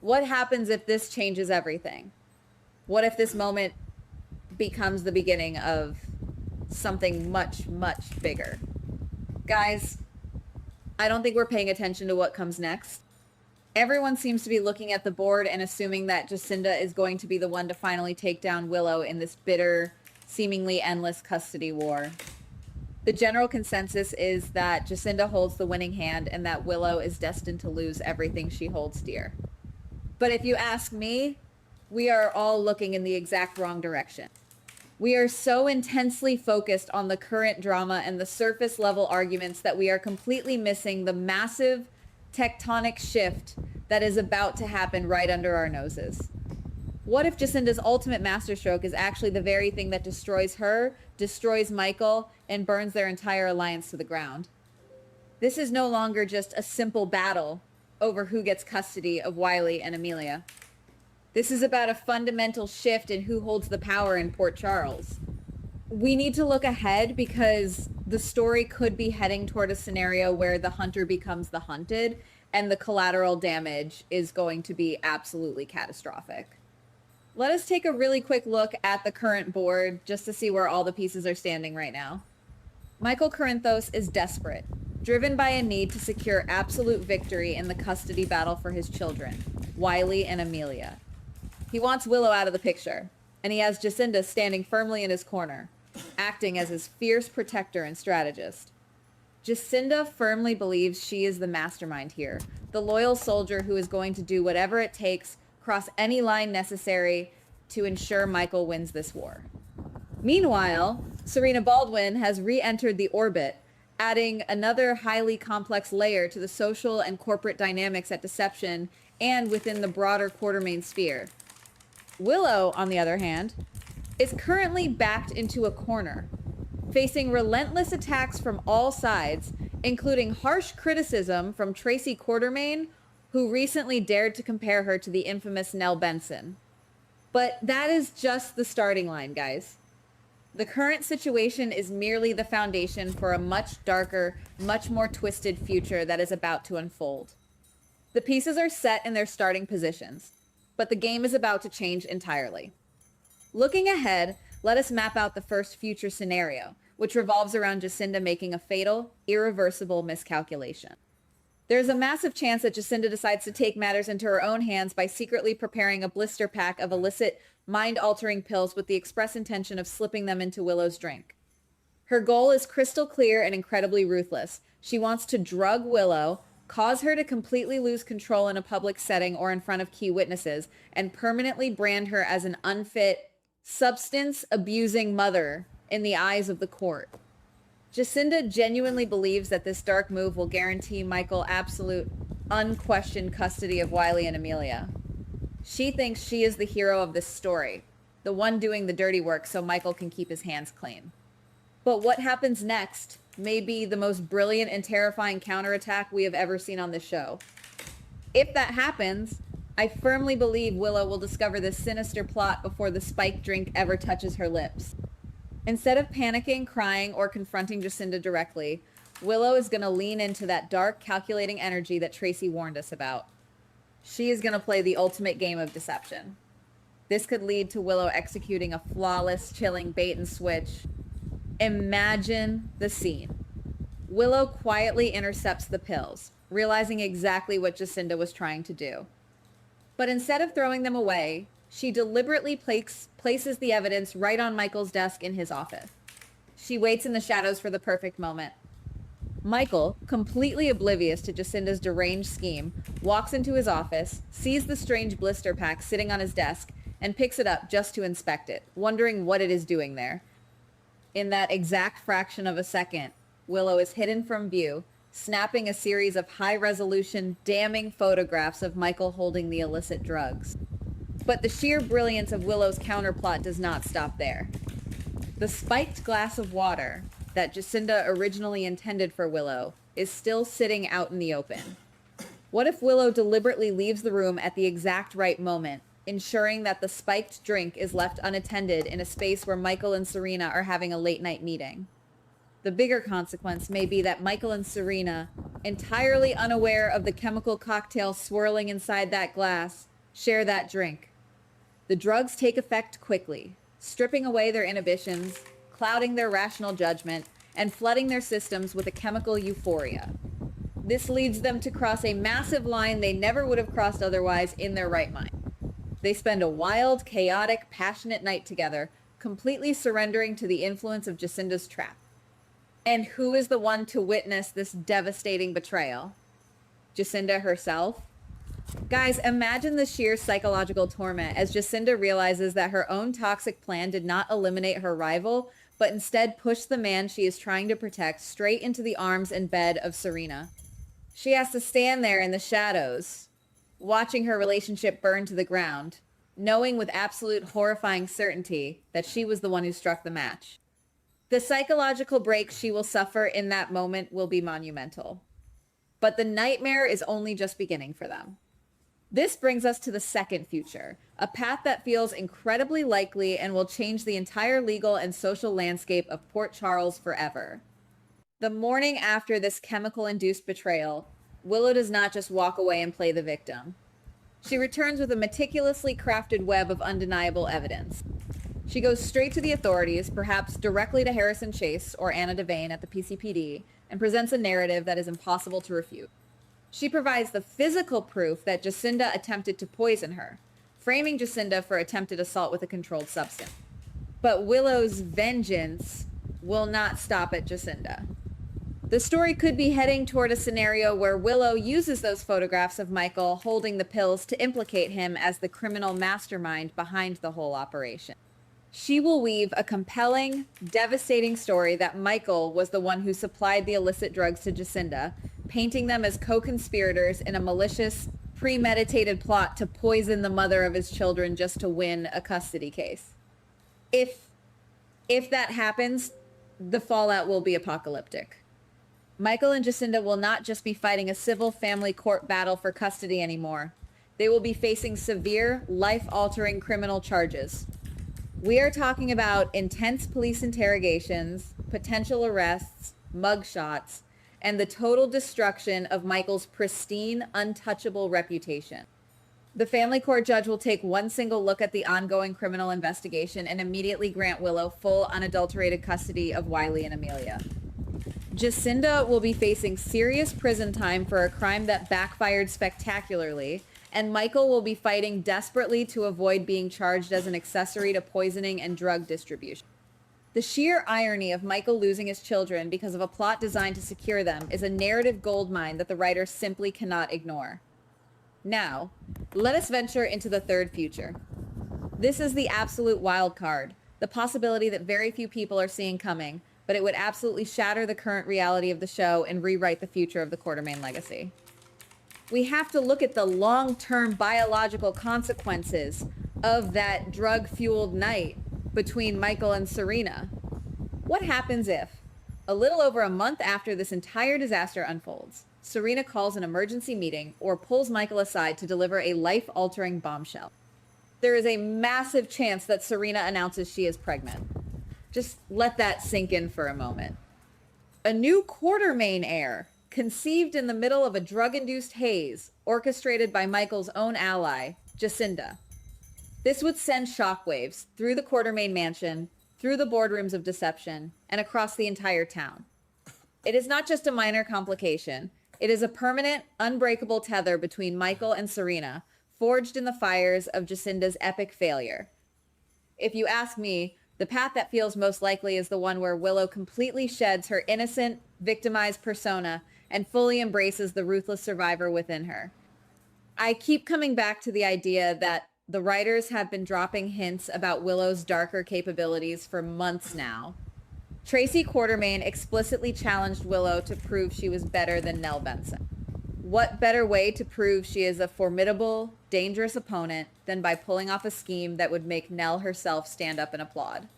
What happens if this changes everything? What if this moment becomes the beginning of something much, much bigger? Guys, I don't think we're paying attention to what comes next. Everyone seems to be looking at the board and assuming that Jacinda is going to be the one to finally take down Willow in this bitter, seemingly endless custody war. The general consensus is that Jacinda holds the winning hand and that Willow is destined to lose everything she holds dear. But if you ask me, we are all looking in the exact wrong direction. We are so intensely focused on the current drama and the surface level arguments that we are completely missing the massive tectonic shift that is about to happen right under our noses. What if Jacinda's ultimate masterstroke is actually the very thing that destroys her, destroys Michael, and burns their entire alliance to the ground? This is no longer just a simple battle over who gets custody of Wiley and Amelia. This is about a fundamental shift in who holds the power in Port Charles. We need to look ahead because the story could be heading toward a scenario where the hunter becomes the hunted and the collateral damage is going to be absolutely catastrophic. Let us take a really quick look at the current board just to see where all the pieces are standing right now. Michael Corinthos is desperate, driven by a need to secure absolute victory in the custody battle for his children, Wiley and Amelia. He wants Willow out of the picture, and he has Jacinda standing firmly in his corner, acting as his fierce protector and strategist. Jacinda firmly believes she is the mastermind here, the loyal soldier who is going to do whatever it takes, cross any line necessary to ensure Michael wins this war. Meanwhile, Serena Baldwin has re-entered the orbit, adding another highly complex layer to the social and corporate dynamics at Deception and within the broader Quartermain sphere. Willow, on the other hand, is currently backed into a corner, facing relentless attacks from all sides, including harsh criticism from Tracy Quartermain, who recently dared to compare her to the infamous Nell Benson. But that is just the starting line, guys. The current situation is merely the foundation for a much darker, much more twisted future that is about to unfold. The pieces are set in their starting positions, but the game is about to change entirely. Looking ahead, let us map out the first future scenario, which revolves around Jacinda making a fatal, irreversible miscalculation. There's a massive chance that Jacinda decides to take matters into her own hands by secretly preparing a blister pack of illicit, mind-altering pills with the express intention of slipping them into Willow's drink. Her goal is crystal clear and incredibly ruthless. She wants to drug Willow, cause her to completely lose control in a public setting or in front of key witnesses, and permanently brand her as an unfit, substance-abusing mother in the eyes of the court. Jacinda genuinely believes that this dark move will guarantee Michael absolute, unquestioned custody of Wiley and Amelia. She thinks she is the hero of this story, the one doing the dirty work so Michael can keep his hands clean. But what happens next may be the most brilliant and terrifying counterattack we have ever seen on this show. If that happens, I firmly believe Willow will discover this sinister plot before the spiked drink ever touches her lips. Instead of panicking, crying, or confronting Jacinda directly, Willow is going to lean into that dark, calculating energy that Tracy warned us about. She is going to play the ultimate game of deception. This could lead to Willow executing a flawless, chilling bait and switch. Imagine the scene. Willow quietly intercepts the pills, realizing exactly what Jacinda was trying to do. But instead of throwing them away, she deliberately places the evidence right on Michael's desk in his office. She waits in the shadows for the perfect moment. Michael, completely oblivious to Jacinda's deranged scheme, walks into his office, sees the strange blister pack sitting on his desk, and picks it up just to inspect it, wondering what it is doing there. In that exact fraction of a second, Willow is hidden from view, snapping a series of high-resolution, damning photographs of Michael holding the illicit drugs. But the sheer brilliance of Willow's counterplot does not stop there. The spiked glass of water that Jacinda originally intended for Willow is still sitting out in the open. What if Willow deliberately leaves the room at the exact right moment, ensuring that the spiked drink is left unattended in a space where Michael and Serena are having a late-night meeting? The bigger consequence may be that Michael and Serena, entirely unaware of the chemical cocktail swirling inside that glass, Share that drink. The drugs take effect quickly, stripping away their inhibitions, clouding their rational judgment, and flooding their systems with a chemical euphoria. This leads them to cross a massive line they never would have crossed otherwise in their right mind. They spend a wild, chaotic, passionate night together, completely surrendering to the influence of Jacinda's trap. And who is the one to witness this devastating betrayal? Jacinda herself? Guys, imagine the sheer psychological torment as Jacinda realizes that her own toxic plan did not eliminate her rival, but instead pushed the man she is trying to protect straight into the arms and bed of Serena. She has to stand there in the shadows, watching her relationship burn to the ground, knowing with absolute horrifying certainty that she was the one who struck the match. The psychological break she will suffer in that moment will be monumental. But the nightmare is only just beginning for them. This brings us to the second future, a path that feels incredibly likely and will change the entire legal and social landscape of Port Charles forever. The morning after this chemical-induced betrayal, Willow does not just walk away and play the victim. She returns with a meticulously crafted web of undeniable evidence. She goes straight to the authorities, perhaps directly to Harrison Chase or Anna Devane at the PCPD, and presents a narrative that is impossible to refute. She provides the physical proof that Jacinda attempted to poison her, framing Jacinda for attempted assault with a controlled substance. But Willow's vengeance will not stop at Jacinda. The story could be heading toward a scenario where Willow uses those photographs of Michael holding the pills to implicate him as the criminal mastermind behind the whole operation. She will weave a compelling, devastating story that Michael was the one who supplied the illicit drugs to Jacinda, painting them as co-conspirators in a malicious, premeditated plot to poison the mother of his children just to win a custody case. If that happens, the fallout will be apocalyptic. Michael and Jacinda will not just be fighting a civil family court battle for custody anymore. They will be facing severe, life-altering criminal charges. We are talking about intense police interrogations, potential arrests, mugshots, and the total destruction of Michael's pristine, untouchable reputation. The family court judge will take one single look at the ongoing criminal investigation and immediately grant Willow full, unadulterated custody of Wiley and Amelia. Jacinda will be facing serious prison time for a crime that backfired spectacularly, and Michael will be fighting desperately to avoid being charged as an accessory to poisoning and drug distribution. The sheer irony of Michael losing his children because of a plot designed to secure them is a narrative goldmine that the writer simply cannot ignore. Now, let us venture into the third future. This is the absolute wild card, the possibility that very few people are seeing coming, but it would absolutely shatter the current reality of the show and rewrite the future of the Quartermaine legacy. We have to look at the long-term biological consequences of that drug-fueled night between Michael and Serena. What happens if, a little over a month after this entire disaster unfolds, Serena calls an emergency meeting or pulls Michael aside to deliver a life-altering bombshell? There is a massive chance that Serena announces she is pregnant. Just let that sink in for a moment. A new Quartermaine heir, conceived in the middle of a drug-induced haze, orchestrated by Michael's own ally, Jacinda. This would send shockwaves through the Quartermaine mansion, through the boardrooms of deception, and across the entire town. It is not just a minor complication. It is a permanent, unbreakable tether between Michael and Serena, forged in the fires of Jacinda's epic failure. If you ask me, the path that feels most likely is the one where Willow completely sheds her innocent, victimized persona and fully embraces the ruthless survivor within her. I keep coming back to the idea that the writers have been dropping hints about Willow's darker capabilities for months now. Tracy Quartermaine explicitly challenged Willow to prove she was better than Nell Benson. What better way to prove she is a formidable, dangerous opponent than by pulling off a scheme that would make Nell herself stand up and applaud?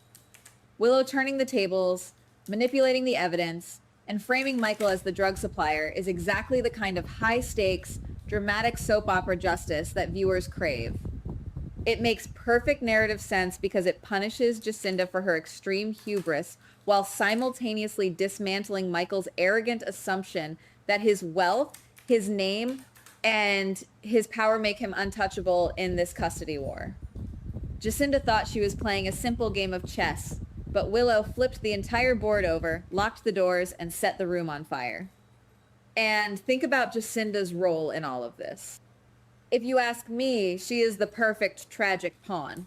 Willow turning the tables, manipulating the evidence, and framing Michael as the drug supplier is exactly the kind of high-stakes, dramatic soap opera justice that viewers crave. It makes perfect narrative sense because it punishes Jacinda for her extreme hubris while simultaneously dismantling Michael's arrogant assumption that his wealth, his name, and his power make him untouchable in this custody war. Jacinda thought she was playing a simple game of chess, but Willow flipped the entire board over, locked the doors, and set the room on fire. And think about Jacinda's role in all of this. If you ask me, she is the perfect tragic pawn.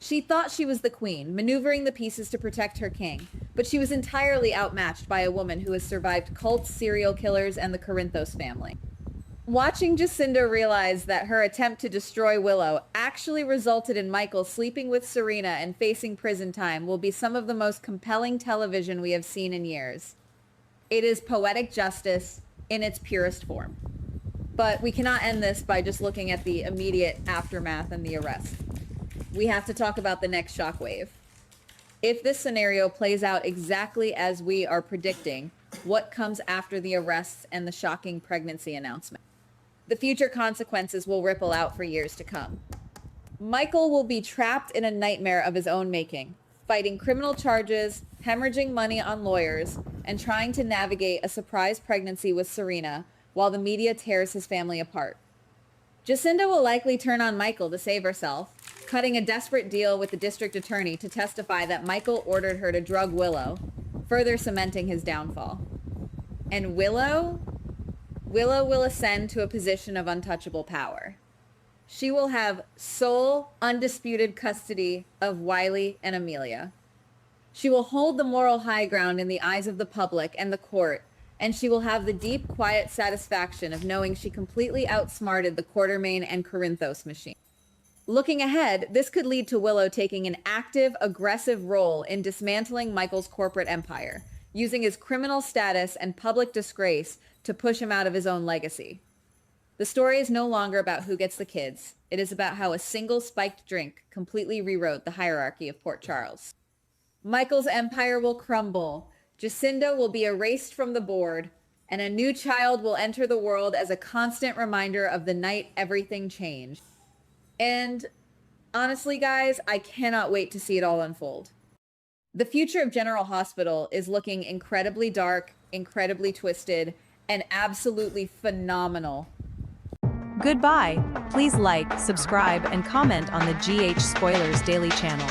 She thought she was the queen, maneuvering the pieces to protect her king, but she was entirely outmatched by a woman who has survived cults, serial killers, and the Corinthos family. Watching Jacinda realize that her attempt to destroy Willow actually resulted in Michael sleeping with Serena and facing prison time will be some of the most compelling television we have seen in years. It is poetic justice in its purest form. But we cannot end this by just looking at the immediate aftermath and the arrest. We have to talk about the next shockwave. If this scenario plays out exactly as we are predicting, what comes after the arrests and the shocking pregnancy announcement? The future consequences will ripple out for years to come. Michael will be trapped in a nightmare of his own making, fighting criminal charges, hemorrhaging money on lawyers, and trying to navigate a surprise pregnancy with Serena while the media tears his family apart. Jacinda will likely turn on Michael to save herself, cutting a desperate deal with the district attorney to testify that Michael ordered her to drug Willow, further cementing his downfall. And Willow will ascend to a position of untouchable power. She will have sole, undisputed custody of Wiley and Amelia. She will hold the moral high ground in the eyes of the public and the court, and she will have the deep, quiet satisfaction of knowing she completely outsmarted the Quartermain and Corinthos machine. Looking ahead, this could lead to Willow taking an active, aggressive role in dismantling Michael's corporate empire, using his criminal status and public disgrace to push him out of his own legacy. The story is no longer about who gets the kids. It is about how a single spiked drink completely rewrote the hierarchy of Port Charles. Michael's empire will crumble, Jacinda will be erased from the board, and a new child will enter the world as a constant reminder of the night everything changed. And honestly, guys, I cannot wait to see it all unfold. The future of General Hospital is looking incredibly dark, incredibly twisted, and absolutely phenomenal. Goodbye. Please like, subscribe, and comment on the GH Spoilers Daily channel.